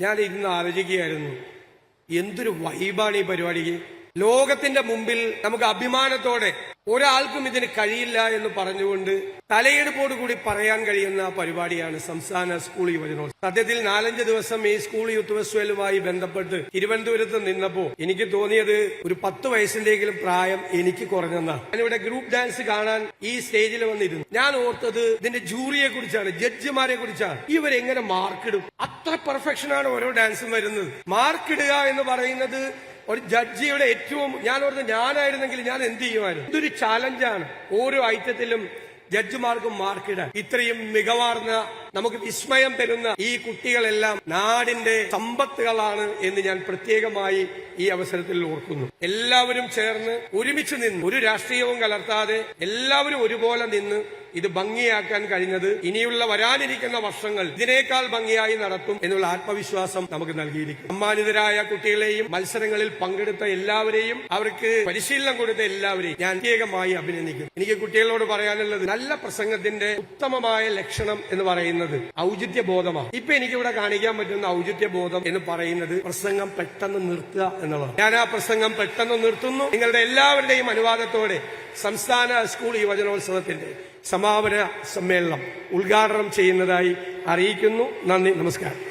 ഞാൻ ഇരുന്ന് ആലോചിക്കുകയായിരുന്നു, എന്തൊരു വൈബാണ് ഈ പരിപാടിക്ക്. ലോകത്തിന്റെ മുമ്പിൽ നമുക്ക് അഭിമാനത്തോടെ ഒരാൾക്കും ഇതിന് കഴിയില്ല എന്ന് പറഞ്ഞുകൊണ്ട് തലയെടുപ്പോടുകൂടി പറയാൻ കഴിയുന്ന പരിപാടിയാണ് സംസ്ഥാന സ്കൂൾ യുവജനോത്സവം. സത്യത്തിൽ 4-5 ദിവസം ഈ സ്കൂൾ യൂത്ത് ഫെസ്റ്റിവലുമായി ബന്ധപ്പെട്ട് തിരുവനന്തപുരത്ത് നിന്നപ്പോ എനിക്ക് തോന്നിയത് ഒരു 10 വയസ്സിന്റെയെങ്കിലും പ്രായം എനിക്ക് കുറഞ്ഞെന്നാണ്. ഞാനിവിടെ ഗ്രൂപ്പ് ഡാൻസ് കാണാൻ ഈ സ്റ്റേജിൽ വന്നിരുന്നു. ഞാൻ ഓർത്തത് ഇതിന്റെ ജൂറിയെ കുറിച്ചാണ്, ജഡ്ജിമാരെ കുറിച്ചാണ്. ഇവരെങ്ങനെ മാർക്കിടും? അത്ര പെർഫെക്ഷനാണ് ഓരോ ഡാൻസും വരുന്നത്. മാർക്കിടുക എന്ന് പറയുന്നത് ഒരു ജഡ്ജിയുടെ ഏറ്റവും, ഞാനായിരുന്നെങ്കിൽ ഞാൻ എന്ത് ചെയ്യുമായിരുന്നു? ഇതൊരു ചാലഞ്ചാണ്. ഓരോ ഐറ്റത്തിലും ജഡ്ജിമാർക്കും മാർക്കിടാൻ. ഇത്രയും മികവാർന്ന, നമുക്ക് വിസ്മയം തരുന്ന ഈ കുട്ടികളെല്ലാം നാടിന്റെ സമ്പത്തുകളാണ് എന്ന് ഞാൻ പ്രത്യേകമായി ഈ അവസരത്തിൽ ഓർക്കുന്നു. എല്ലാവരും ചേർന്ന് ഒരുമിച്ച് നിന്ന്, ഒരു രാഷ്ട്രീയവും കലർത്താതെ എല്ലാവരും ഒരുപോലെ നിന്ന് ഇത് ഭംഗിയാക്കാൻ കഴിഞ്ഞത് ഇനിയുള്ള വരാനിരിക്കുന്ന വർഷങ്ങൾ ഇതിനേക്കാൾ ഭംഗിയായി നടത്തും എന്നുള്ള ആത്മവിശ്വാസം നമുക്ക് നൽകിയിരിക്കും. സമ്മാനിതരായ കുട്ടികളെയും മത്സരങ്ങളിൽ പങ്കെടുത്ത എല്ലാവരെയും, അവർക്ക് പരിശീലനം കൊടുത്ത എല്ലാവരെയും ഞാൻ പ്രത്യേകമായി അഭിനന്ദിക്കുന്നു. എനിക്ക് കുട്ടികളോട് പറയാനുള്ളത്, നല്ല പ്രസംഗത്തിന്റെ ഉത്തമമായ ലക്ഷണം എന്ന് പറയുന്നത് ഔചിത്യബോധമാണ്. ഇപ്പൊ എനിക്കിവിടെ കാണിക്കാൻ പറ്റുന്ന ഔചിത്യബോധം എന്ന് പറയുന്നത് പ്രസംഗം പെട്ടെന്ന് നിർത്തുക എന്നുള്ളതാണ്. ഞാൻ ആ പ്രസംഗം പെട്ടെന്ന് നിർത്തുന്നു. നിങ്ങളുടെ എല്ലാവരുടെയും അനുവാദത്തോടെ സംസ്ഥാന സ്കൂൾ യുവജനോത്സവത്തിന്റെ സമാപന സമ്മേളനം ഉദ്ഘാടനം ചെയ്യുന്നതായി അറിയിക്കുന്നു. നന്ദി, നമസ്കാരം.